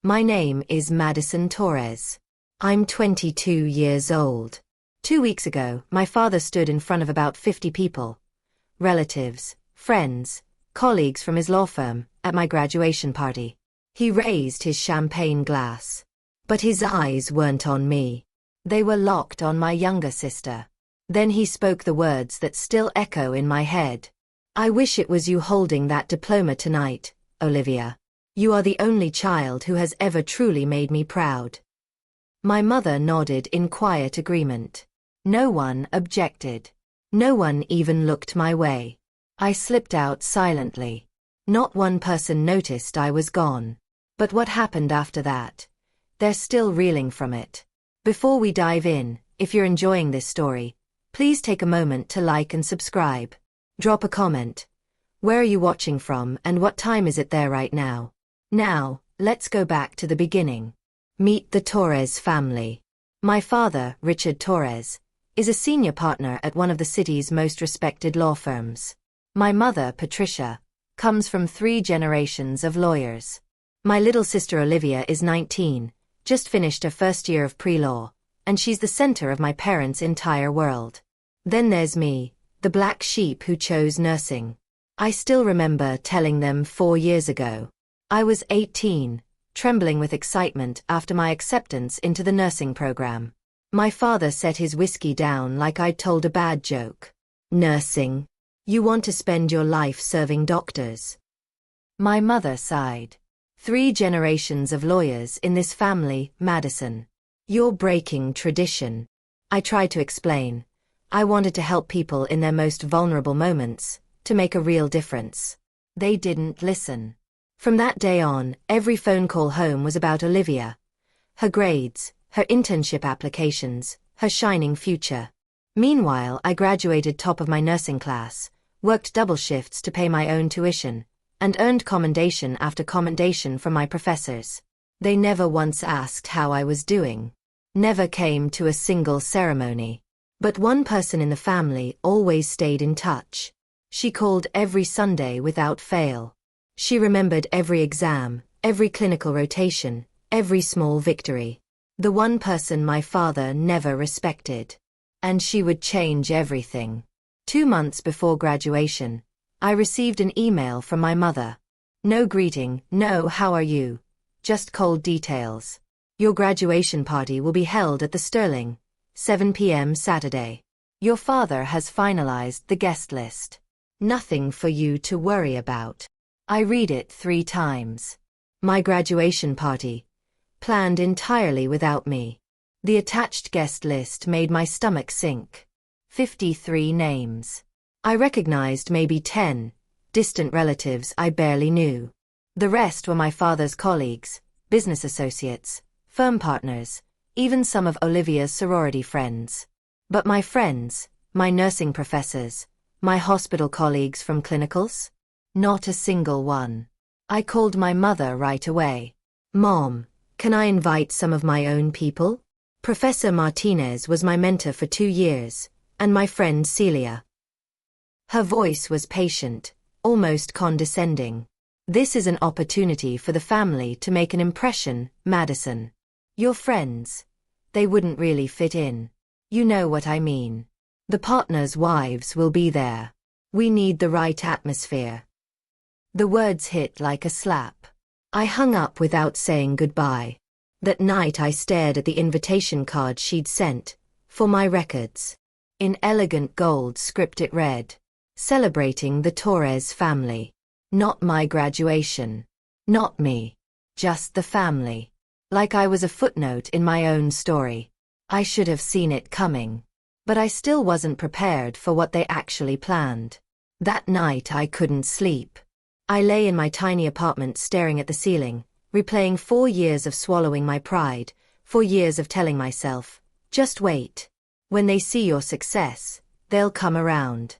My name is Madison Torres. I'm 22 years old. 2 weeks ago, my father stood in front of about 50 people, relatives, friends, colleagues from his law firm, at my graduation party. He raised his champagne glass. But his eyes weren't on me. They were locked on my younger sister. Then he spoke the words that still echo in my head. "I wish it was you holding that diploma tonight, Olivia. You are the only child who has ever truly made me proud." My mother nodded in quiet agreement. No one objected. No one even looked my way. I slipped out silently. Not one person noticed I was gone. But what happened after that? They're still reeling from it. Before we dive in, if you're enjoying this story, please take a moment to like and subscribe. Drop a comment. Where are you watching from and what time is it there right now? Now, let's go back to the beginning. Meet the Torres family. My father, Richard Torres, is a senior partner at one of the city's most respected law firms. My mother, Patricia, comes from 3 generations of lawyers. My little sister Olivia is 19, just finished her first year of pre-law, and she's the center of my parents' entire world. Then there's me, the black sheep who chose nursing. I still remember telling them 4 years ago. I was 18, trembling with excitement after my acceptance into the nursing program. My father set his whiskey down like I'd told a bad joke. "Nursing? You want to spend your life serving doctors?" My mother sighed. 3 generations of lawyers in this family, Madison. You're breaking tradition. I tried to explain. I wanted to help people in their most vulnerable moments, to make a real difference. They didn't listen. From that day on, every phone call home was about Olivia. Her grades, her internship applications, her shining future. Meanwhile, I graduated top of my nursing class, worked double shifts to pay my own tuition, and earned commendation after commendation from my professors. They never once asked how I was doing. Never came to a single ceremony. But one person in the family always stayed in touch. She called every Sunday without fail. She remembered every exam, every clinical rotation, every small victory. The one person my father never respected. And she would change everything. 2 months before graduation, I received an email from my mother. No greeting, no "how are you?" Just cold details. "Your graduation party will be held at the Sterling, 7 p.m. Saturday. Your father has finalized the guest list. Nothing for you to worry about." I read it 3 times. My graduation party, planned entirely without me. The attached guest list made my stomach sink. 53 names. I recognized maybe 10 distant relatives I barely knew. The rest were my father's colleagues, business associates, firm partners, even some of Olivia's sorority friends. But my friends, my nursing professors, my hospital colleagues from clinicals? Not a single one. I called my mother right away. "Mom, can I invite some of my own people?" Professor Martinez was my mentor for 2 years, and my friend Celia. Her voice was patient, almost condescending. "This is an opportunity for the family to make an impression, Madison. Your friends, they wouldn't really fit in. You know what I mean. The partners' wives will be there. We need the right atmosphere." The words hit like a slap. I hung up without saying goodbye. That night I stared at the invitation card she'd sent, for my records. In elegant gold script it read, "Celebrating the Torres family." Not my graduation. Not me. Just the family. Like I was a footnote in my own story. I should have seen it coming. But I still wasn't prepared for what they actually planned. That night I couldn't sleep. I lay in my tiny apartment staring at the ceiling, replaying 4 years of swallowing my pride, 4 years of telling myself, just wait. When they see your success, they'll come around.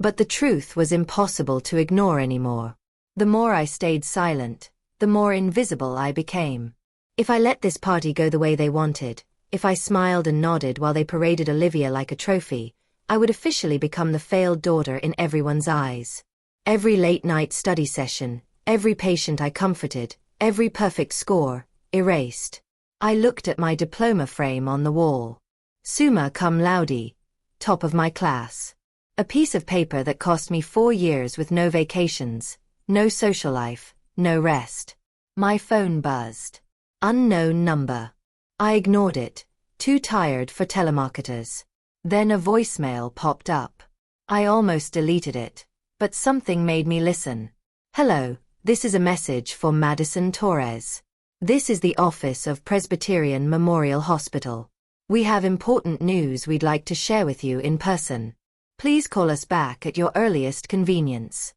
But the truth was impossible to ignore anymore. The more I stayed silent, the more invisible I became. If I let this party go the way they wanted, if I smiled and nodded while they paraded Olivia like a trophy, I would officially become the failed daughter in everyone's eyes. Every late-night study session, every patient I comforted, Every perfect score, erased. I looked at my diploma frame on the wall. Summa cum laude, top of my class. A piece of paper that cost me 4 years with no vacations, no social life, no rest. My phone buzzed. Unknown number. I ignored it, too tired for telemarketers. Then a voicemail popped up. I almost deleted it, but something made me listen. Hello, this is a message for Madison Torres. This is the office of Presbyterian Memorial Hospital. We have important news we'd like to share with you in person. Please call us back at your earliest convenience.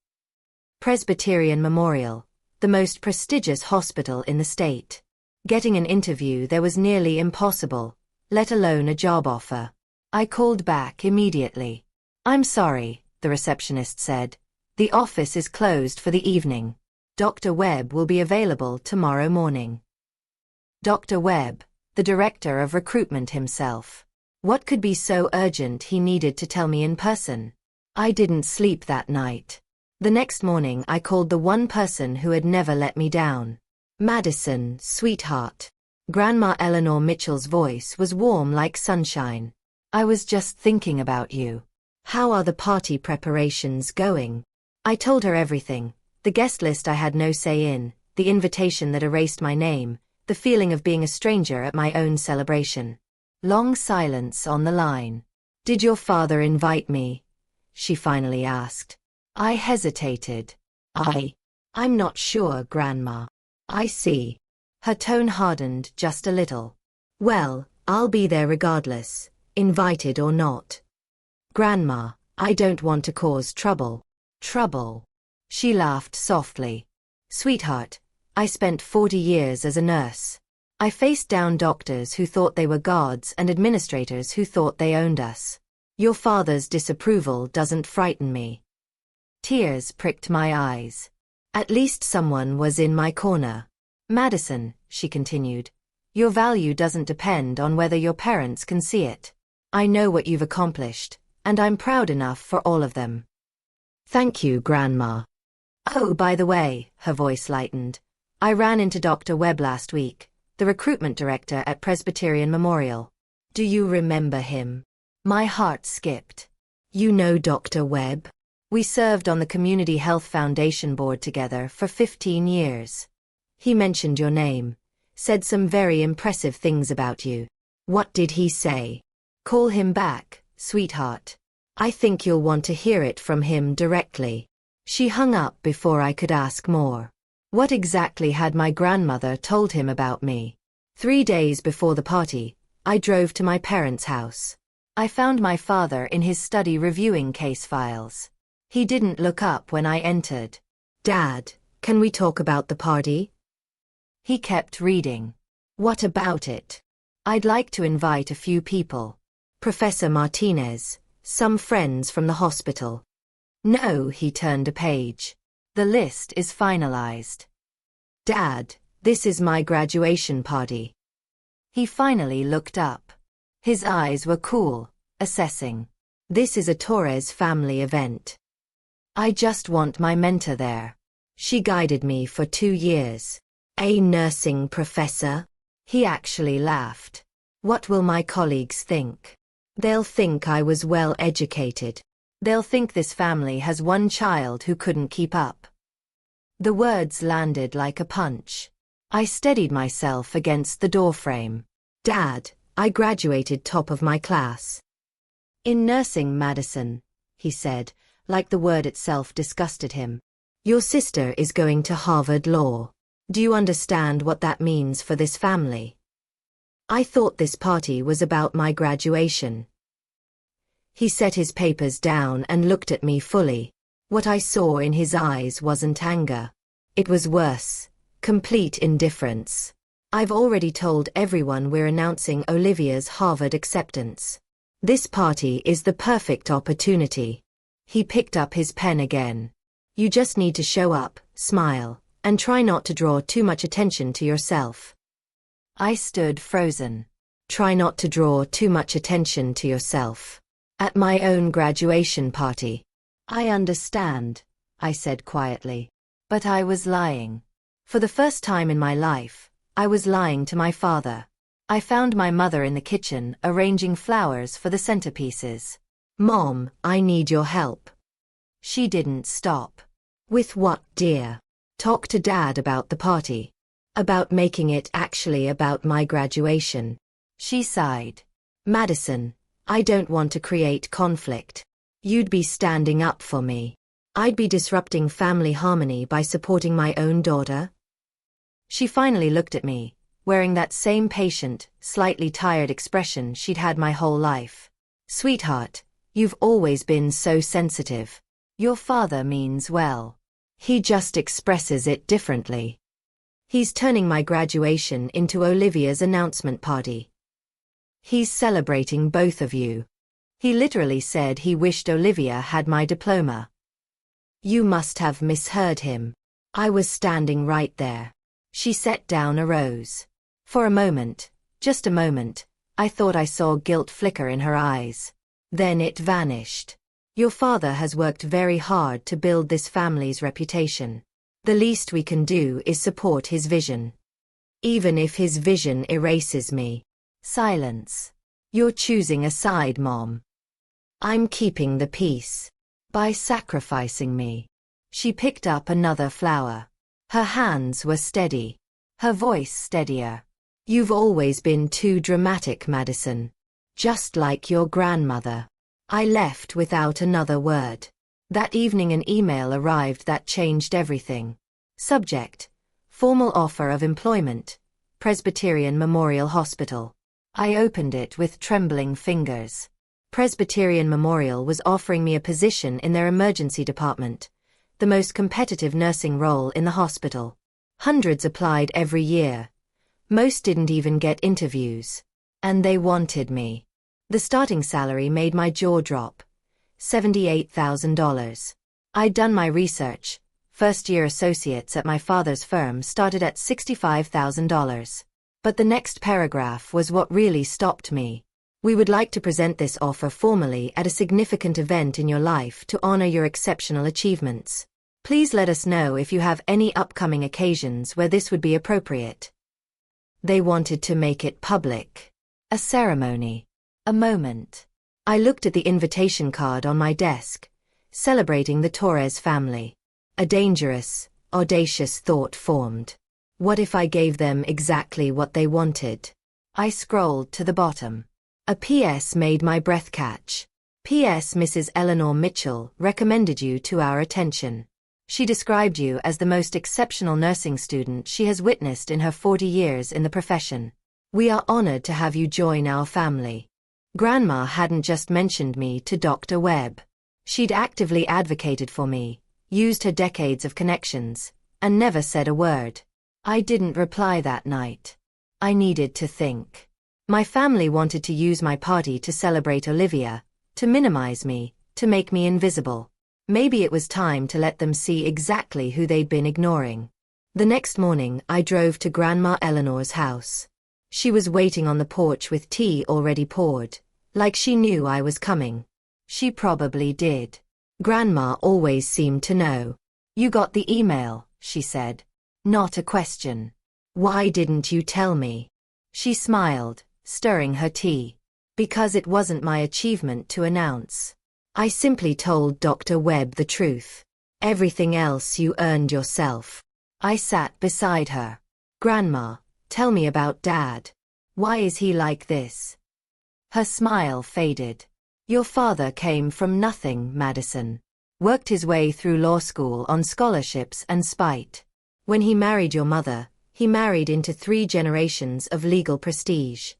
Presbyterian Memorial, the most prestigious hospital in the state. Getting an interview there was nearly impossible, let alone a job offer. I called back immediately. I'm sorry, the receptionist said. The office is closed for the evening. Dr. Webb will be available tomorrow morning. Dr. Webb, the director of recruitment himself. What could be so urgent he needed to tell me in person? I didn't sleep that night. The next morning I called the one person who had never let me down. Madison, sweetheart. Grandma Eleanor Mitchell's voice was warm like sunshine. I was just thinking about you. How are the party preparations going? I told her everything. The guest list I had no say in, the invitation that erased my name, the feeling of being a stranger at my own celebration. Long silence on the line. Did your father invite me? She finally asked. I hesitated. I'm not sure, Grandma. I see. Her tone hardened just a little. Well, I'll be there regardless, invited or not. Grandma, I don't want to cause trouble. Trouble? She laughed softly. Sweetheart, I spent 40 years as a nurse. I faced down doctors who thought they were gods and administrators who thought they owned us. Your father's disapproval doesn't frighten me. Tears pricked my eyes. At least someone was in my corner. Madison, she continued, your value doesn't depend on whether your parents can see it. I know what you've accomplished, and I'm proud enough for all of them. Thank you, Grandma. Oh, by the way, her voice lightened. I ran into Dr. Webb last week, the recruitment director at Presbyterian Memorial. Do you remember him? My heart skipped. You know Dr. Webb? We served on the Community Health Foundation board together for 15 years. He mentioned your name, said some very impressive things about you. What did he say? Call him back, sweetheart. I think you'll want to hear it from him directly. She hung up before I could ask more. What exactly had my grandmother told him about me? 3 days before the party, I drove to my parents' house. I found my father in his study reviewing case files. He didn't look up when I entered. Dad, can we talk about the party? He kept reading. What about it? I'd like to invite a few people. Professor Martinez, some friends from the hospital. No, he turned a page. The list is finalized. Dad, this is my graduation party. He finally looked up. His eyes were cool, assessing. This is a Torres family event. I just want my mentor there. She guided me for 2 years. A nursing professor? He actually laughed. What will my colleagues think? They'll think I was well educated. They'll think this family has one child who couldn't keep up. The words landed like a punch. I steadied myself against the doorframe. Dad, I graduated top of my class. In nursing, Madison, he said, like the word itself disgusted him. Your sister is going to Harvard Law. Do you understand what that means for this family? I thought this party was about my graduation. He set his papers down and looked at me fully. What I saw in his eyes wasn't anger. It was worse, complete indifference. I've already told everyone we're announcing Olivia's Harvard acceptance. This party is the perfect opportunity. He picked up his pen again. You just need to show up, smile, and try not to draw too much attention to yourself. I stood frozen. Try not to draw too much attention to yourself. At my own graduation party. I understand, I said quietly. But I was lying. For the first time in my life, I was lying to my father. I found my mother in the kitchen arranging flowers for the centerpieces. "Mom, I need your help." She didn't stop. "With what, dear?" "Talk to Dad about the party. About making it actually about my graduation." She sighed. "Madison, I don't want to create conflict. You'd be standing up for me. I'd be disrupting family harmony by supporting my own daughter." She finally looked at me, wearing that same patient, slightly tired expression she'd had my whole life. "Sweetheart, you've always been so sensitive. Your father means well. He just expresses it differently. He's turning my graduation into Olivia's announcement party. He's celebrating both of you. He literally said he wished Olivia had my diploma." "You must have misheard him. I was standing right there." She set down a rose. For a moment, just a moment, I thought I saw guilt flicker in her eyes. Then it vanished. "Your father has worked very hard to build this family's reputation. The least we can do is support his vision. Even if his vision erases me." Silence. "You're choosing a side, Mom." "I'm keeping the peace. By sacrificing me." She picked up another flower. Her hands were steady. Her voice steadier. "You've always been too dramatic, Madison. Just like your grandmother." I left without another word. That evening an email arrived that changed everything. Subject: Formal offer of employment. Presbyterian Memorial Hospital. I opened it with trembling fingers. Presbyterian Memorial was offering me a position in their emergency department, the most competitive nursing role in the hospital. Hundreds applied every year. Most didn't even get interviews. And they wanted me. The starting salary made my jaw drop. $78,000. I'd done my research. First-year associates at my father's firm started at $65,000. But the next paragraph was what really stopped me. "We would like to present this offer formally at a significant event in your life to honor your exceptional achievements. Please let us know if you have any upcoming occasions where this would be appropriate." They wanted to make it public. A ceremony. A moment. I looked at the invitation card on my desk, celebrating the Torres family. A dangerous, audacious thought formed. What if I gave them exactly what they wanted? I scrolled to the bottom. A PS made my breath catch. "P.S. Mrs. Eleanor Mitchell recommended you to our attention. She described you as the most exceptional nursing student she has witnessed in her 40 years in the profession. We are honored to have you join our family." Grandma hadn't just mentioned me to Dr. Webb. She'd actively advocated for me, used her decades of connections, and never said a word. I didn't reply that night. I needed to think. My family wanted to use my party to celebrate Olivia, to minimize me, to make me invisible. Maybe it was time to let them see exactly who they'd been ignoring. The next morning I drove to Grandma Eleanor's house. She was waiting on the porch with tea already poured, like she knew I was coming. She probably did. Grandma always seemed to know. "You got the email," she said. Not a question. "Why didn't you tell me?" She smiled, stirring her tea. "Because it wasn't my achievement to announce. I simply told Dr. Webb the truth. Everything else you earned yourself." I sat beside her. "Grandma, tell me about Dad. Why is he like this?" Her smile faded. "Your father came from nothing, Madison. Worked his way through law school on scholarships and spite. When he married your mother, he married into 3 generations of legal prestige."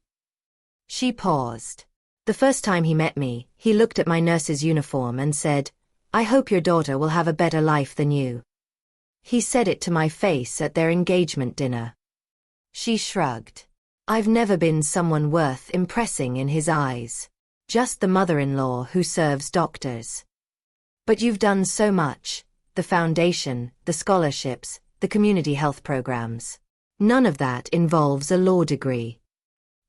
She paused. "The first time he met me, he looked at my nurse's uniform and said, 'I hope your daughter will have a better life than you.' He said it to my face at their engagement dinner." She shrugged. "I've never been someone worth impressing in his eyes. Just the mother-in-law who serves doctors. But you've done so much, the foundation, the scholarships, the community health programs. None of that involves a law degree."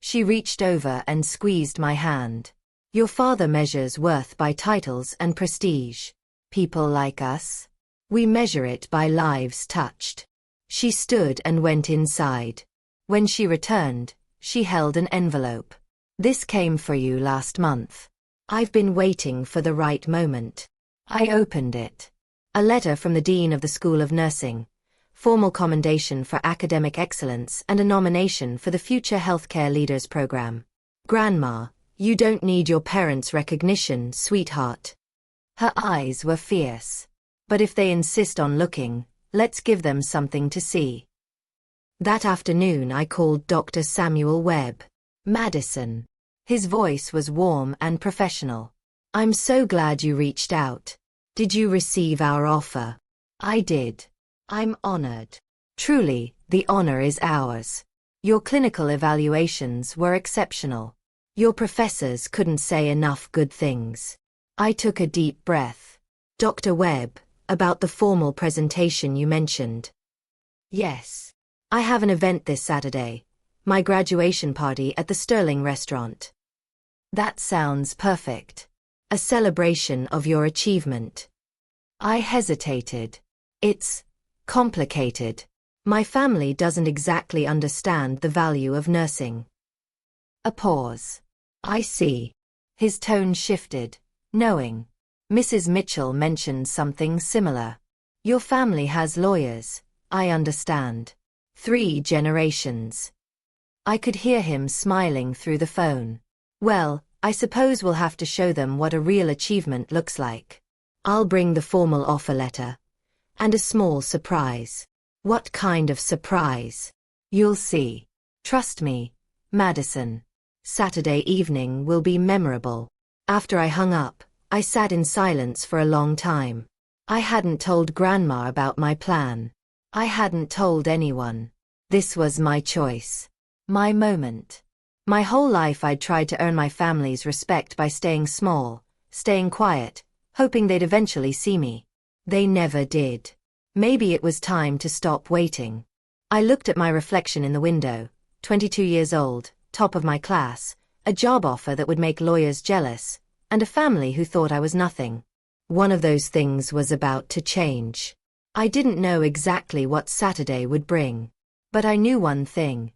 She reached over and squeezed my hand. "Your father measures worth by titles and prestige. People like us? We measure it by lives touched." She stood and went inside. When she returned, she held an envelope. This came for you last month. I've been waiting for the right moment. I opened it. A letter from the Dean of the School of Nursing. Formal commendation for academic excellence and a nomination for the Future Healthcare Leaders Program. Grandma, you don't need your parents' recognition, sweetheart. Her eyes were fierce. But if they insist on looking, let's give them something to see. That afternoon I called Dr. Samuel Webb. Madison. His voice was warm and professional. I'm so glad you reached out. Did you receive our offer? I did. I'm honored. Truly, the honor is ours. Your clinical evaluations were exceptional. Your professors couldn't say enough good things. I took a deep breath. Dr. Webb, about the formal presentation you mentioned. Yes. I have an event this Saturday. My graduation party at the Sterling restaurant. That sounds perfect. A celebration of your achievement. I hesitated. It's complicated. My family doesn't exactly understand the value of nursing. A pause. I see. His tone shifted, knowing. Mrs. Mitchell mentioned something similar. Your family has lawyers, I understand. 3 generations. I could hear him smiling through the phone. Well, I suppose we'll have to show them what a real achievement looks like. I'll bring the formal offer letter. And a small surprise. What kind of surprise? You'll see. Trust me, Madison. Saturday evening will be memorable. After I hung up, I sat in silence for a long time. I hadn't told Grandma about my plan. I hadn't told anyone. This was my choice. My moment. My whole life I'd tried to earn my family's respect by staying small, staying quiet, hoping they'd eventually see me. They never did. Maybe it was time to stop waiting. I looked at my reflection in the window, 22 years old, top of my class, a job offer that would make lawyers jealous, and a family who thought I was nothing. One of those things was about to change. I didn't know exactly what Saturday would bring. But I knew one thing.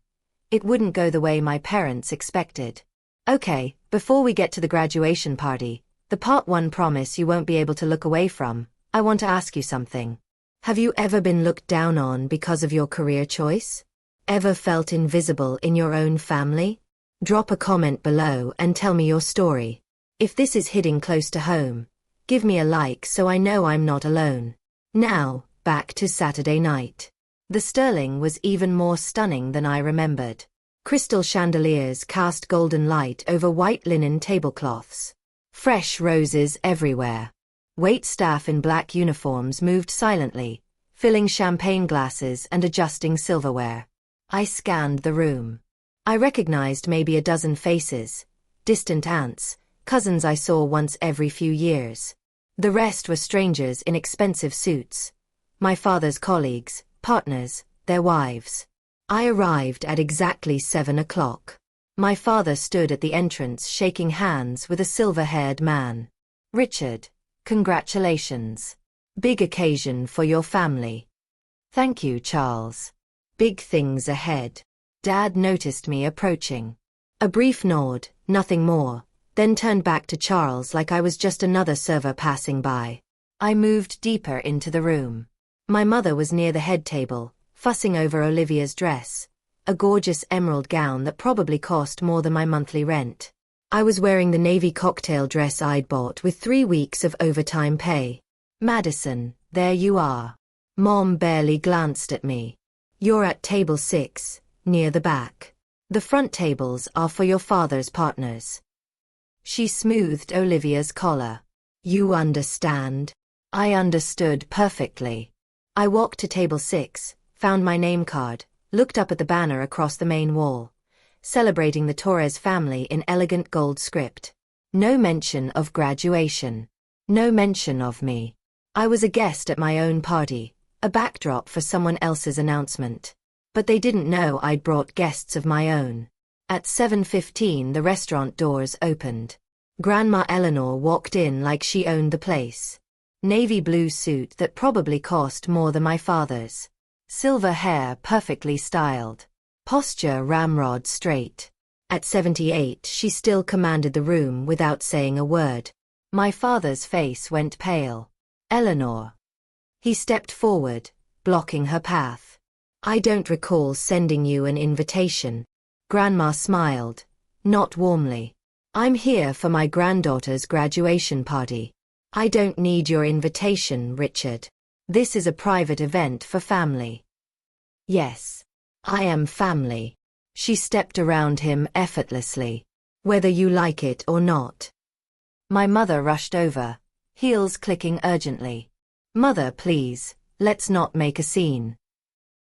It wouldn't go the way my parents expected. Okay, before we get to the graduation party, the part 1 promise you won't be able to look away from, I want to ask you something. Have you ever been looked down on because of your career choice? Ever felt invisible in your own family? Drop a comment below and tell me your story. If this is hitting close to home, give me a like so I know I'm not alone. Now, back to Saturday night. The Sterling was even more stunning than I remembered. Crystal chandeliers cast golden light over white linen tablecloths. Fresh roses everywhere. Wait staff in black uniforms moved silently, filling champagne glasses and adjusting silverware. I scanned the room. I recognized maybe a dozen faces, distant aunts, cousins I saw once every few years. The rest were strangers in expensive suits. My father's colleagues, partners, their wives. I arrived at exactly 7 o'clock. My father stood at the entrance shaking hands with a silver-haired man. Richard, congratulations. Big occasion for your family. Thank you, Charles. Big things ahead. Dad noticed me approaching. A brief nod, nothing more, then turned back to Charles like I was just another server passing by. I moved deeper into the room. My mother was near the head table, fussing over Olivia's dress, a gorgeous emerald gown that probably cost more than my monthly rent. I was wearing the navy cocktail dress I'd bought with 3 weeks of overtime pay. Madison, there you are. Mom barely glanced at me. You're at table 6, near the back. The front tables are for your father's partners. She smoothed Olivia's collar. You understand? I understood perfectly. I walked to table 6, found my name card, looked up at the banner across the main wall, celebrating the Torres family in elegant gold script. No mention of graduation. No mention of me. I was a guest at my own party, a backdrop for someone else's announcement. But they didn't know I'd brought guests of my own. At 7:15 the restaurant doors opened. Grandma Eleanor walked in like she owned the place. Navy blue suit that probably cost more than my father's. Silver hair perfectly styled. Posture ramrod straight. At 78 she still commanded the room without saying a word. My father's face went pale. Eleanor. He stepped forward, blocking her path. I don't recall sending you an invitation. Grandma smiled, not warmly. I'm here for my granddaughter's graduation party. I don't need your invitation, Richard. This is a private event for family. Yes. I am family. She stepped around him effortlessly. Whether you like it or not. My mother rushed over, heels clicking urgently. Mother, please, let's not make a scene.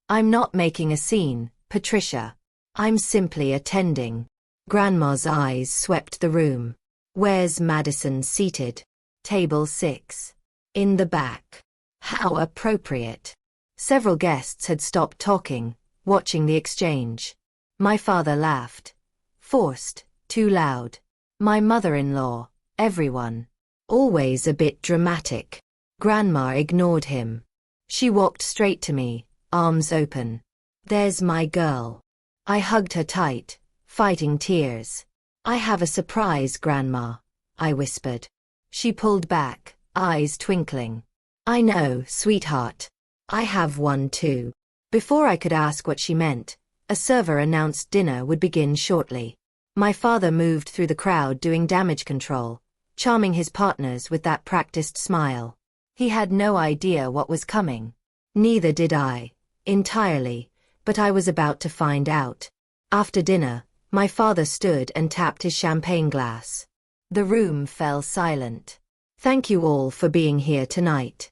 I'm not making a scene, Patricia. I'm simply attending. Grandma's eyes swept the room. Where's Madison seated? Table 6. In the back. How appropriate. Several guests had stopped talking, watching the exchange. My father laughed. Forced, too loud. My mother-in-law, everyone. Always a bit dramatic. Grandma ignored him. She walked straight to me, arms open. There's my girl. I hugged her tight, fighting tears. I have a surprise, Grandma, I whispered. She pulled back, eyes twinkling. I know, sweetheart. I have one too. Before I could ask what she meant, a server announced dinner would begin shortly. My father moved through the crowd doing damage control, charming his partners with that practiced smile. He had no idea what was coming. Neither did I, entirely, but I was about to find out. After dinner, my father stood and tapped his champagne glass. The room fell silent. Thank you all for being here tonight.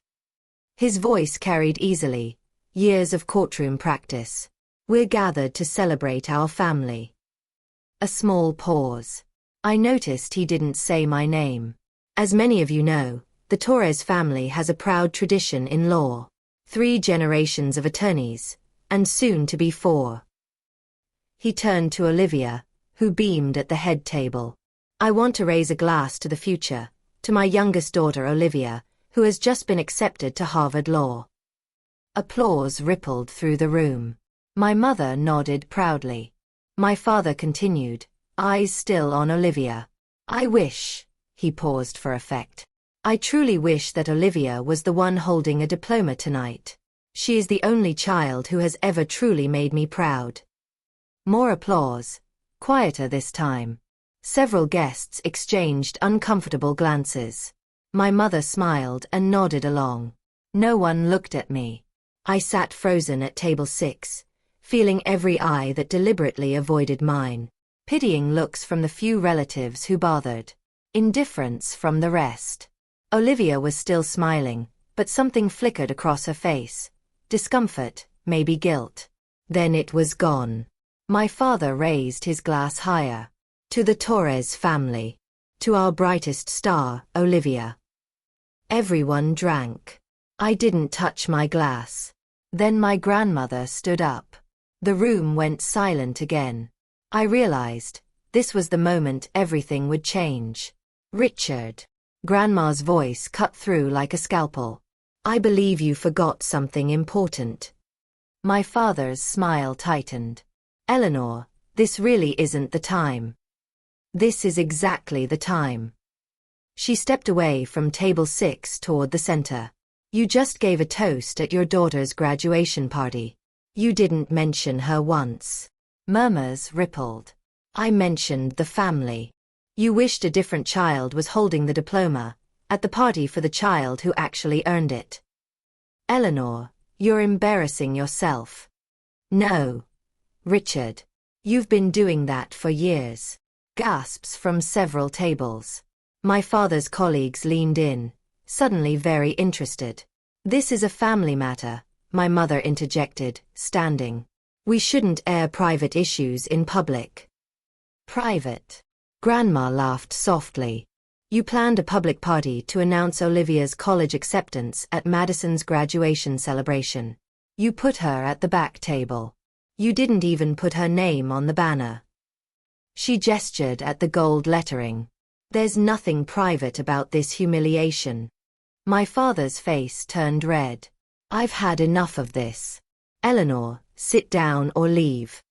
His voice carried easily, years of courtroom practice. We're gathered to celebrate our family. A small pause. I noticed he didn't say my name. As many of you know, the Torres family has a proud tradition in law. 3 generations of attorneys, and soon to be 4. He turned to Olivia, who beamed at the head table. I want to raise a glass to the future, to my youngest daughter Olivia, who has just been accepted to Harvard Law. Applause rippled through the room. My mother nodded proudly. My father continued, eyes still on Olivia. I wish, he paused for effect. I truly wish that Olivia was the one holding a diploma tonight. She is the only child who has ever truly made me proud. More applause, quieter this time. Several guests exchanged uncomfortable glances. My mother smiled and nodded along. No one looked at me. I sat frozen at table 6, feeling every eye that deliberately avoided mine. Pitying looks from the few relatives who bothered. Indifference from the rest. Olivia was still smiling, but something flickered across her face. Discomfort, maybe guilt. Then it was gone. My father raised his glass higher. To the Torres family. To our brightest star, Olivia. Everyone drank. I didn't touch my glass. Then my grandmother stood up. The room went silent again. I realized, this was the moment everything would change. Richard. Grandma's voice cut through like a scalpel. I believe you forgot something important. My father's smile tightened. Eleanor, this really isn't the time. This is exactly the time. She stepped away from table 6 toward the center. You just gave a toast at your daughter's graduation party. You didn't mention her once. Murmurs rippled. I mentioned the family. You wished a different child was holding the diploma, at the party for the child who actually earned it. Eleanor, you're embarrassing yourself. No. Richard. You've been doing that for years. Gasps from several tables. My father's colleagues leaned in, suddenly very interested. This is a family matter, my mother interjected, standing. We shouldn't air private issues in public. Private. Grandma laughed softly. You planned a public party to announce Olivia's college acceptance at Madison's graduation celebration. You put her at the back table. You didn't even put her name on the banner. She gestured at the gold lettering. There's nothing private about this humiliation. My father's face turned red. I've had enough of this. Eleanor, sit down or leave.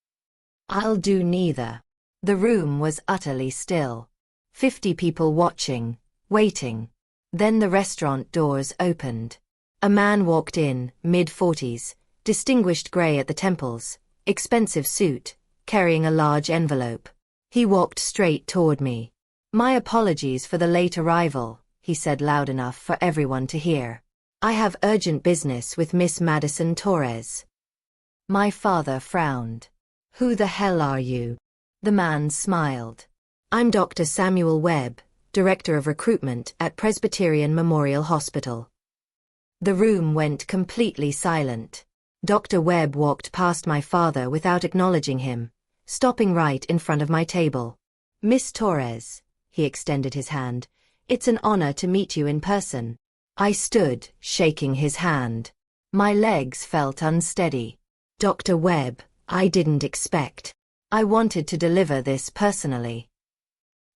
I'll do neither. The room was utterly still. 50 people watching, waiting. Then the restaurant doors opened. A man walked in, mid-40s, distinguished gray at the temples, expensive suit, carrying a large envelope. He walked straight toward me. My apologies for the late arrival, he said loud enough for everyone to hear. I have urgent business with Miss Madison Torres. My father frowned. Who the hell are you? The man smiled. I'm Dr. Samuel Webb, Director of Recruitment at Presbyterian Memorial Hospital. The room went completely silent. Dr. Webb walked past my father without acknowledging him, stopping right in front of my table. Miss Torres, he extended his hand, it's an honor to meet you in person. I stood, shaking his hand. My legs felt unsteady. Dr. Webb, I didn't expect. I wanted to deliver this personally.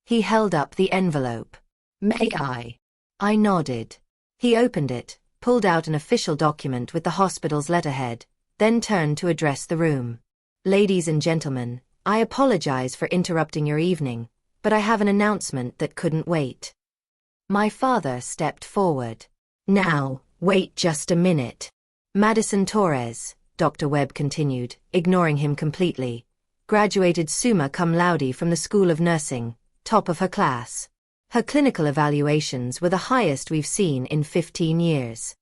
He held up the envelope. May I? I nodded. He opened it, pulled out an official document with the hospital's letterhead, then turned to address the room. Ladies and gentlemen, I apologize for interrupting your evening, but I have an announcement that couldn't wait. My father stepped forward. Now, wait just a minute. Madison Torres, Dr. Webb continued, ignoring him completely, graduated summa cum laude from the School of Nursing, top of her class. Her clinical evaluations were the highest we've seen in 15 years.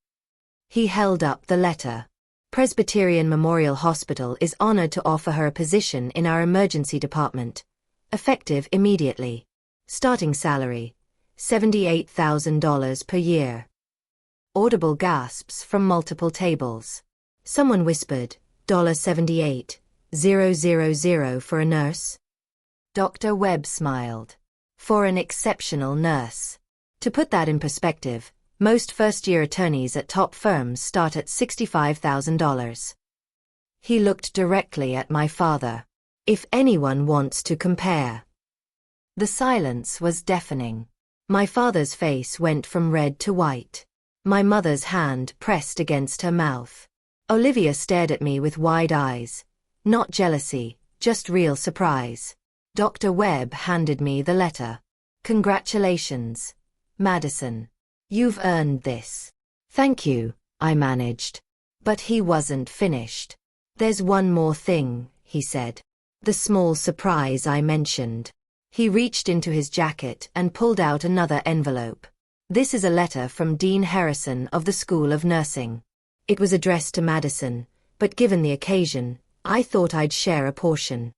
He held up the letter. Presbyterian Memorial Hospital is honored to offer her a position in our emergency department, effective immediately. Starting salary, $78,000 per year. Audible gasps from multiple tables. Someone whispered, $78,000 for a nurse? Dr. Webb smiled. For an exceptional nurse. To put that in perspective, most first-year attorneys at top firms start at $65,000. He looked directly at my father. If anyone wants to compare. The silence was deafening. My father's face went from red to white. My mother's hand pressed against her mouth. Olivia stared at me with wide eyes. Not jealousy, just real surprise. Dr. Webb handed me the letter. Congratulations, Madison. You've earned this. Thank you, I managed. But he wasn't finished. There's one more thing, he said. The small surprise I mentioned. He reached into his jacket and pulled out another envelope. This is a letter from Dean Harrison of the School of Nursing. It was addressed to Madison, but given the occasion, I thought I'd share a portion.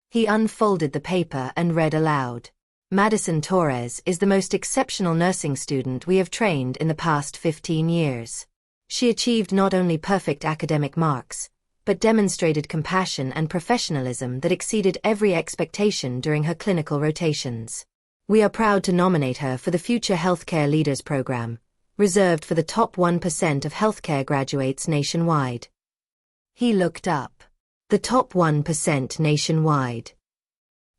He unfolded the paper and read aloud. Madison Torres is the most exceptional nursing student we have trained in the past 15 years. She achieved not only perfect academic marks, but demonstrated compassion and professionalism that exceeded every expectation during her clinical rotations. We are proud to nominate her for the Future Healthcare Leaders Program, reserved for the top 1% of healthcare graduates nationwide. He looked up. The top 1% nationwide.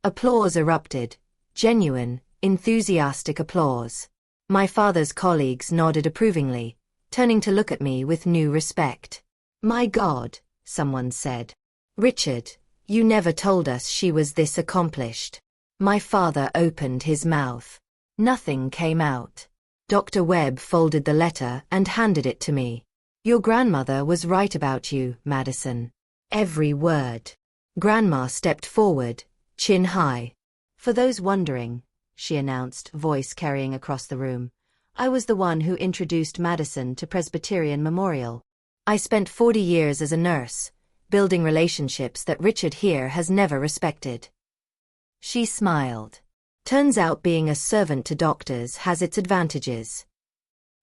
Applause erupted. Genuine, enthusiastic applause. My father's colleagues nodded approvingly, turning to look at me with new respect. My God, someone said. Richard, you never told us she was this accomplished. My father opened his mouth. Nothing came out. Dr. Webb folded the letter and handed it to me. Your grandmother was right about you, Madison. Every word. Grandma stepped forward, chin high. For those wondering, she announced, voice carrying across the room, I was the one who introduced Madison to Presbyterian Memorial. I spent 40 years as a nurse, building relationships that Richard here has never respected. She smiled. Turns out being a servant to doctors has its advantages.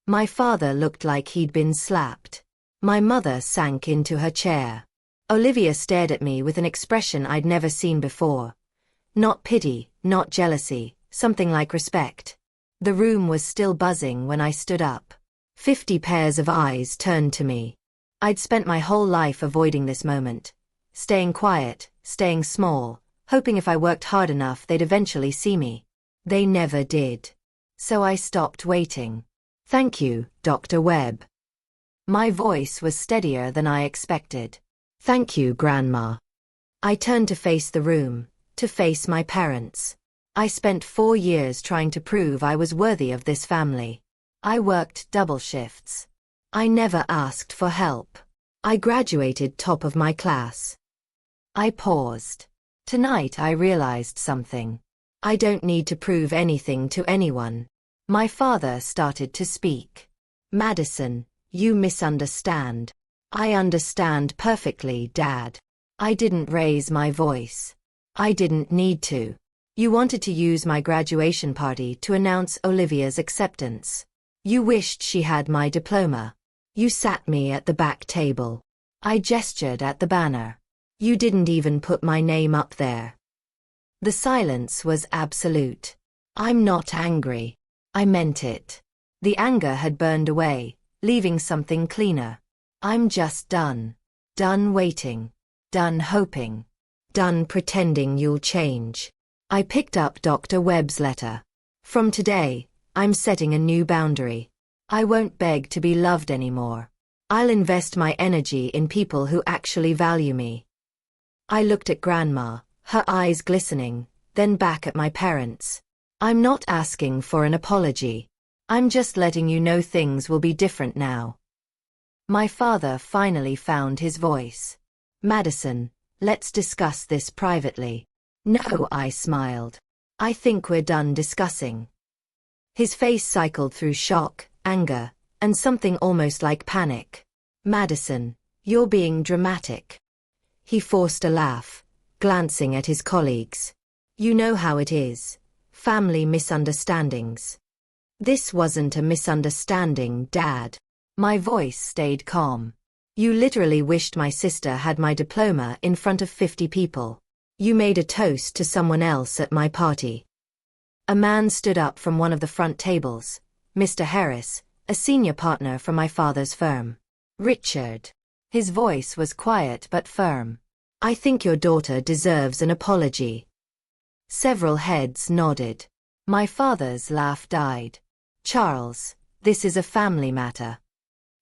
My father looked like he'd been slapped. My mother sank into her chair. Olivia stared at me with an expression I'd never seen before. Not pity, not jealousy, something like respect. The room was still buzzing when I stood up. 50 pairs of eyes turned to me. I'd spent my whole life avoiding this moment. Staying quiet, staying small, hoping if I worked hard enough they'd eventually see me. They never did. So I stopped waiting. Thank you, Dr. Webb. My voice was steadier than I expected. Thank you, Grandma. I turned to face the room, to face my parents. I spent 4 years trying to prove I was worthy of this family. I worked double shifts. I never asked for help. I graduated top of my class. I paused. Tonight I realized something. I don't need to prove anything to anyone. My father started to speak. Madison, you misunderstand. I understand perfectly, Dad. I didn't raise my voice. I didn't need to. You wanted to use my graduation party to announce Olivia's acceptance. You wished she had my diploma. You sat me at the back table. I gestured at the banner. You didn't even put my name up there. The silence was absolute. I'm not angry. I meant it. The anger had burned away, leaving something cleaner. I'm just done. Done waiting. Done hoping. Done pretending you'll change. I picked up Dr. Webb's letter. From today, I'm setting a new boundary. I won't beg to be loved anymore. I'll invest my energy in people who actually value me. I looked at Grandma, her eyes glistening, then back at my parents. I'm not asking for an apology. I'm just letting you know things will be different now. My father finally found his voice. Madison, let's discuss this privately. No, I smiled. I think we're done discussing. His face cycled through shock, anger, and something almost like panic. Madison, you're being dramatic. He forced a laugh, glancing at his colleagues. You know how it is. Family misunderstandings. This wasn't a misunderstanding, Dad. My voice stayed calm. You literally wished my sister had my diploma in front of 50 people. You made a toast to someone else at my party. A man stood up from one of the front tables, Mr. Harris, a senior partner from my father's firm. Richard. His voice was quiet but firm. I think your daughter deserves an apology. Several heads nodded. My father's laugh died. Charles, this is a family matter.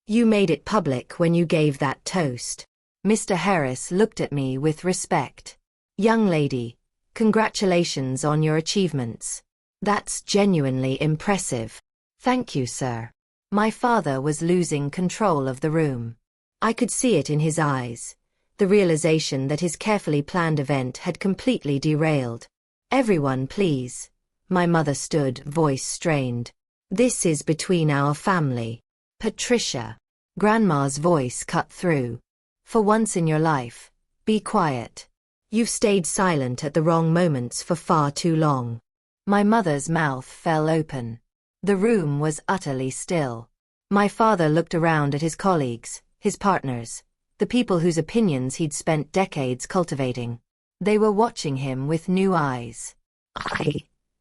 You made it public when you gave that toast. Mr. Harris looked at me with respect. Young lady, congratulations on your achievements. That's genuinely impressive. Thank you, sir. My father was losing control of the room. I could see it in his eyes, the realization that his carefully planned event had completely derailed. Everyone, please. My mother stood, voice strained. This is between our family. Patricia. Grandma's voice cut through. For once in your life, be quiet. You've stayed silent at the wrong moments for far too long. My mother's mouth fell open. The room was utterly still. My father looked around at his colleagues, his partners, the people whose opinions he'd spent decades cultivating. They were watching him with new eyes.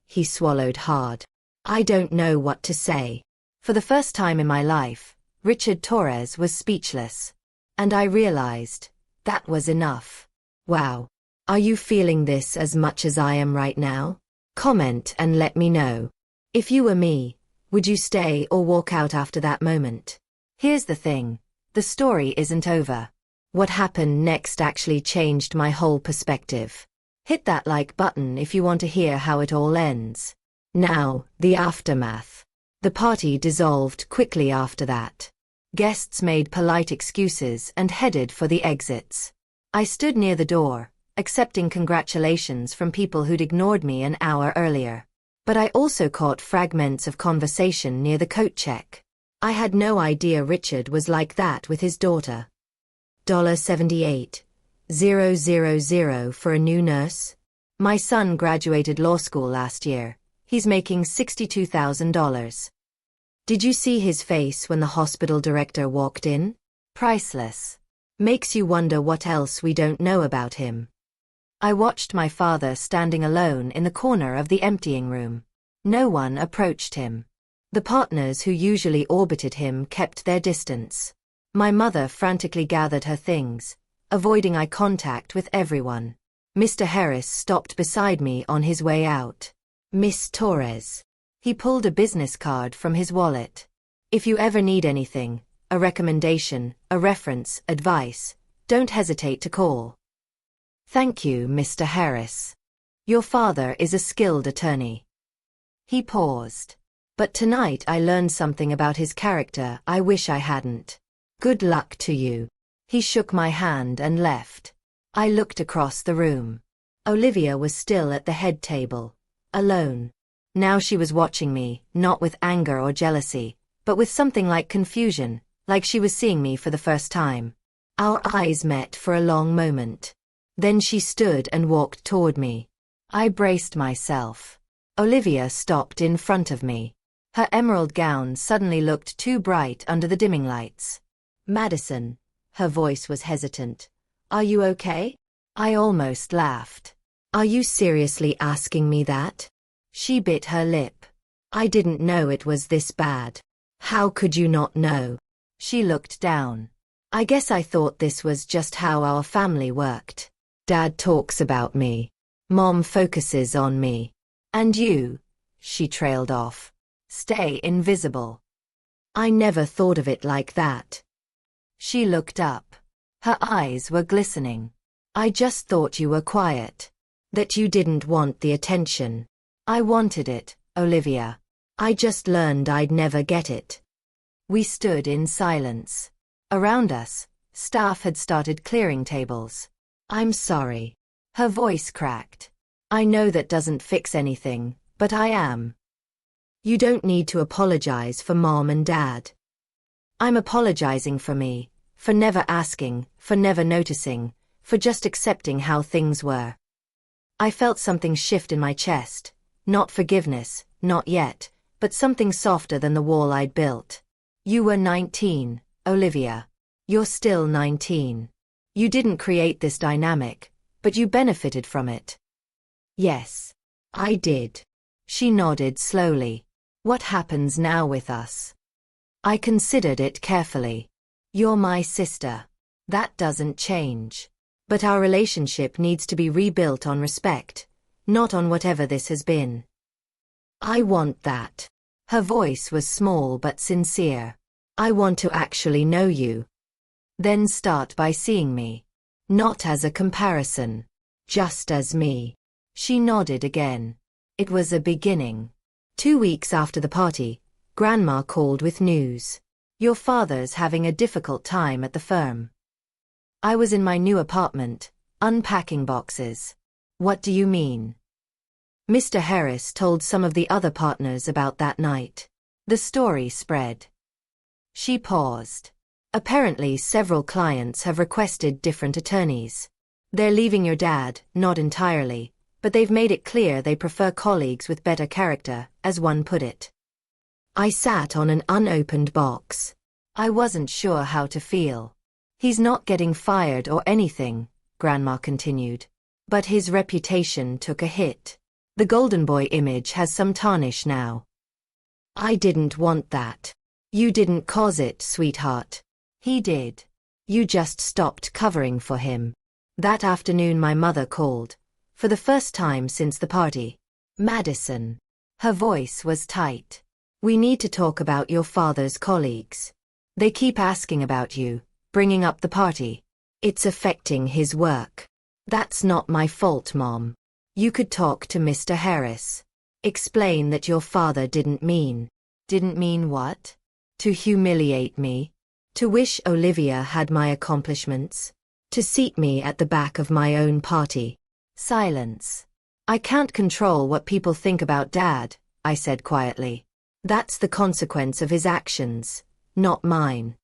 He swallowed hard. I don't know what to say. For the first time in my life, Richard Torres was speechless. And I realized, that was enough. Wow. Are you feeling this as much as I am right now? Comment and let me know. If you were me, would you stay or walk out after that moment? Here's the thing. The story isn't over. What happened next actually changed my whole perspective. Hit that like button if you want to hear how it all ends. Now, the aftermath. The party dissolved quickly after that. Guests made polite excuses and headed for the exits. I stood near the door, accepting congratulations from people who'd ignored me an hour earlier. But I also caught fragments of conversation near the coat check. I had no idea Richard was like that with his daughter. $78,000 for a new nurse? My son graduated law school last year. He's making $62,000. Did you see his face when the hospital director walked in? Priceless. Makes you wonder what else we don't know about him. I watched my father standing alone in the corner of the emptying room. No one approached him. The partners who usually orbited him kept their distance. My mother frantically gathered her things, avoiding eye contact with everyone. Mr. Harris stopped beside me on his way out. Miss Torres. He pulled a business card from his wallet. If you ever need anything, a recommendation, a reference, advice, Don't hesitate to call. Thank you, Mr. Harris. Your father is a skilled attorney. He paused. But tonight I learned something about his character I wish I hadn't. Good luck to you. He shook my hand and left. I looked across the room. Olivia was still at the head table, alone. Now she was watching me, not with anger or jealousy, but with something like confusion, like she was seeing me for the first time. Our eyes met for a long moment. Then she stood and walked toward me. I braced myself. Olivia stopped in front of me. Her emerald gown suddenly looked too bright under the dimming lights. Madison, her voice was hesitant. Are you okay? I almost laughed. Are you seriously asking me that? She bit her lip. I didn't know it was this bad. How could you not know? She looked down. I guess I thought this was just how our family worked. Dad talks about me. Mom focuses on me. And you, she trailed off. Stay invisible. I never thought of it like that. She looked up. Her eyes were glistening. I just thought you were quiet. That you didn't want the attention. I wanted it, Olivia. I just learned I'd never get it. We stood in silence. Around us, staff had started clearing tables. I'm sorry. Her voice cracked. I know that doesn't fix anything, but I am. You don't need to apologize for Mom and Dad. I'm apologizing for me, for never asking, for never noticing, for just accepting how things were. I felt something shift in my chest, not forgiveness, not yet, but something softer than the wall I'd built. You were 19, Olivia. You're still 19. You didn't create this dynamic, but you benefited from it. Yes, I did. She nodded slowly. What happens now with us? I considered it carefully. You're my sister. That doesn't change. But our relationship needs to be rebuilt on respect, not on whatever this has been. I want that. Her voice was small but sincere. I want to actually know you. Then start by seeing me. Not as a comparison. Just as me. She nodded again. It was a beginning. 2 weeks after the party, Grandma called with news. Your father's having a difficult time at the firm. I was in my new apartment, unpacking boxes. What do you mean? Mr. Harris told some of the other partners about that night. The story spread. She paused. Apparently several clients have requested different attorneys. They're leaving your dad, not entirely, but they've made it clear they prefer colleagues with better character, as one put it. I sat on an unopened box. I wasn't sure how to feel. He's not getting fired or anything, Grandma continued. But his reputation took a hit. The golden boy image has some tarnish now. I didn't want that. You didn't cause it, sweetheart. He did. You just stopped covering for him. That afternoon my mother called. For the first time since the party. Madison. Her voice was tight. We need to talk about your father's colleagues. They keep asking about you, bringing up the party. It's affecting his work. That's not my fault, Mom. You could talk to Mr. Harris. Explain that your father didn't mean. Didn't mean what? To humiliate me? To wish Olivia had my accomplishments? To seat me at the back of my own party? Silence. I can't control what people think about Dad, I said quietly. That's the consequence of his actions, not mine.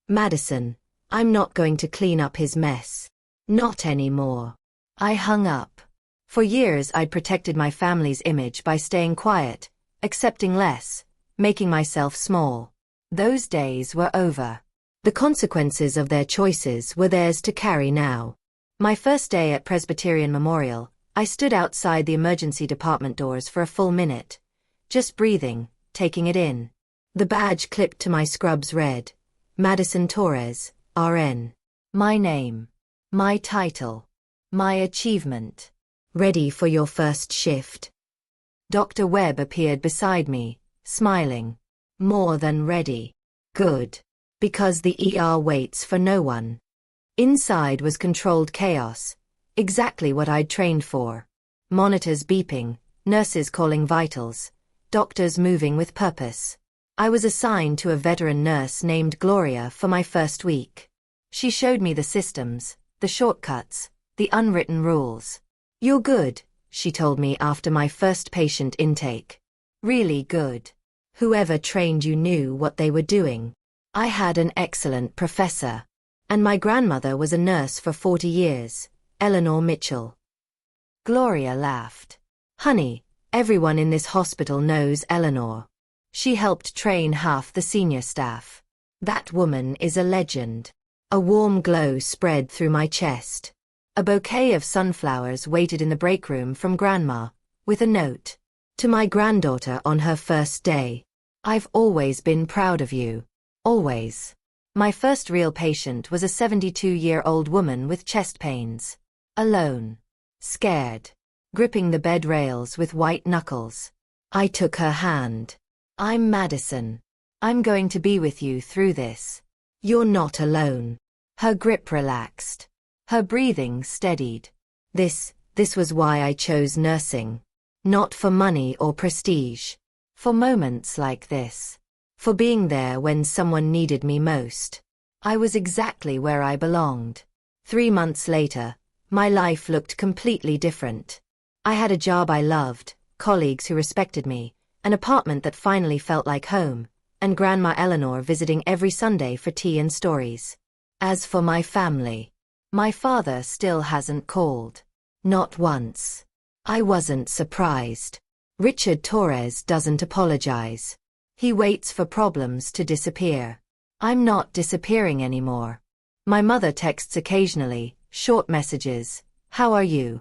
Madison, I'm not going to clean up his mess. Not anymore. I hung up. For years I'd protected my family's image by staying quiet, accepting less, making myself small. Those days were over. The consequences of their choices were theirs to carry now. My first day at Presbyterian Memorial, I stood outside the emergency department doors for a full minute, just breathing, taking it in. The badge clipped to my scrubs read, Madison Torres, RN. My name. My title. My achievement. Ready for your first shift? Dr. Webb appeared beside me, smiling. More than ready. Good. Because the ER waits for no one. Inside was controlled chaos, exactly what I'd trained for. Monitors beeping, nurses calling vitals, doctors moving with purpose. I was assigned to a veteran nurse named Gloria for my first week. She showed me the systems, the shortcuts, the unwritten rules. "You're good," she told me after my first patient intake. "Really good. Whoever trained you knew what they were doing." I had an excellent professor. And my grandmother was a nurse for 40 years, Eleanor Mitchell. Gloria laughed. "Honey, everyone in this hospital knows Eleanor. She helped train half the senior staff. That woman is a legend." A warm glow spread through my chest. A bouquet of sunflowers waited in the break room from Grandma, with a note. "To my granddaughter on her first day. I've always been proud of you. Always." My first real patient was a 72-year-old woman with chest pains. Alone. Scared. Gripping the bed rails with white knuckles. I took her hand. "I'm Madison. I'm going to be with you through this. You're not alone." Her grip relaxed. Her breathing steadied. This was why I chose nursing. Not for money or prestige. For moments like this. For being there when someone needed me most. I was exactly where I belonged. 3 months later, my life looked completely different. I had a job I loved, colleagues who respected me, an apartment that finally felt like home, and Grandma Eleanor visiting every Sunday for tea and stories. As for my family, my father still hasn't called. Not once. I wasn't surprised. Richard Torres doesn't apologize. He waits for problems to disappear. I'm not disappearing anymore. My mother texts occasionally, short messages. "How are you?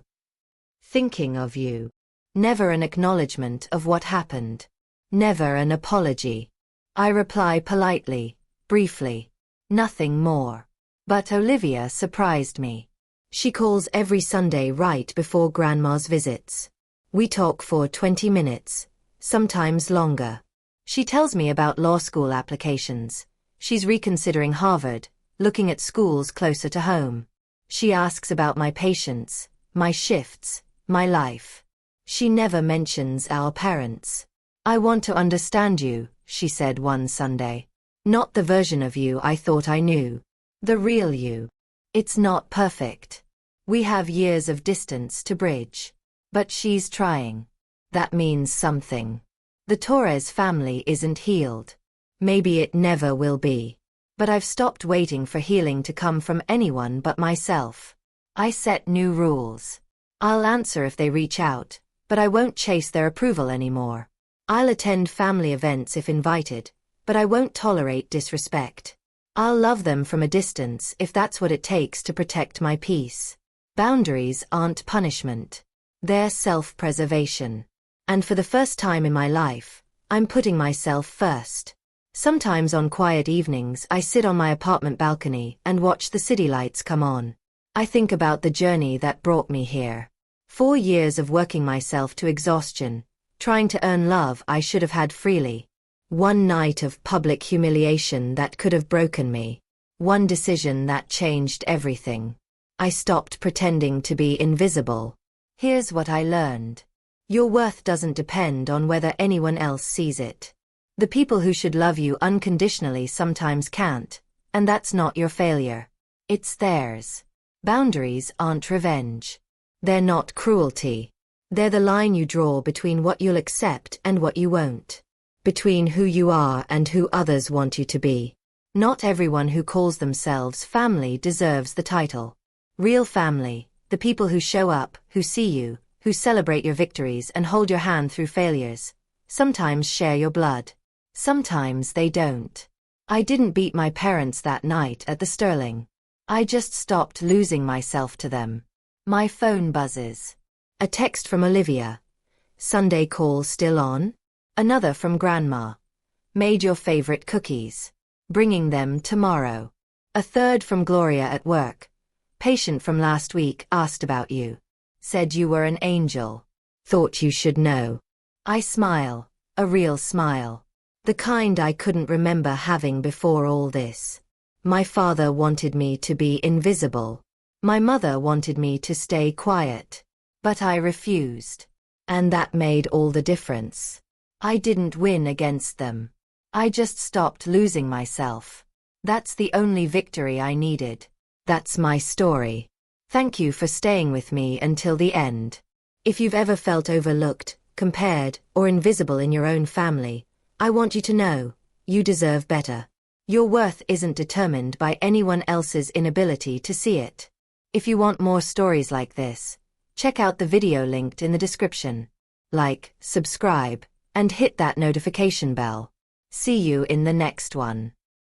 Thinking of you." Never an acknowledgement of what happened. Never an apology. I reply politely, briefly. Nothing more. But Olivia surprised me. She calls every Sunday right before Grandma's visits. We talk for 20 minutes, sometimes longer. She tells me about law school applications. She's reconsidering Harvard, looking at schools closer to home. She asks about my patients, my shifts, my life. She never mentions our parents. "I want to understand you," she said one Sunday. "Not the version of you I thought I knew. The real you. It's not perfect. We have years of distance to bridge. But she's trying. That means something. The Torres family isn't healed. Maybe it never will be. But I've stopped waiting for healing to come from anyone but myself. I set new rules. I'll answer if they reach out, but I won't chase their approval anymore. I'll attend family events if invited, but I won't tolerate disrespect. I'll love them from a distance if that's what it takes to protect my peace. Boundaries aren't punishment. They're self-preservation. And for the first time in my life, I'm putting myself first. Sometimes on quiet evenings I sit on my apartment balcony and watch the city lights come on. I think about the journey that brought me here. 4 years of working myself to exhaustion, trying to earn love I should have had freely. 1 night of public humiliation that could have broken me. 1 decision that changed everything. I stopped pretending to be invisible. Here's what I learned. Your worth doesn't depend on whether anyone else sees it. The people who should love you unconditionally sometimes can't, and that's not your failure. It's theirs. Boundaries aren't revenge. They're not cruelty. They're the line you draw between what you'll accept and what you won't. Between who you are and who others want you to be. Not everyone who calls themselves family deserves the title. Real family, the people who show up, who see you, who celebrate your victories and hold your hand through failures, sometimes share your blood. Sometimes they don't. I didn't beat my parents that night at the Sterling. I just stopped losing myself to them. My phone buzzes. A text from Olivia. "Sunday call still on?" Another from Grandma. "Made your favorite cookies. Bringing them tomorrow." A third from Gloria at work. "Patient from last week asked about you. Said you were an angel. Thought you should know." I smile. A real smile. The kind I couldn't remember having before all this. My father wanted me to be invisible. My mother wanted me to stay quiet. But I refused. And that made all the difference. I didn't win against them. I just stopped losing myself. That's the only victory I needed. That's my story. Thank you for staying with me until the end. If you've ever felt overlooked, compared, or invisible in your own family, I want you to know, you deserve better. Your worth isn't determined by anyone else's inability to see it. If you want more stories like this, check out the video linked in the description. Like, subscribe, and hit that notification bell. See you in the next one.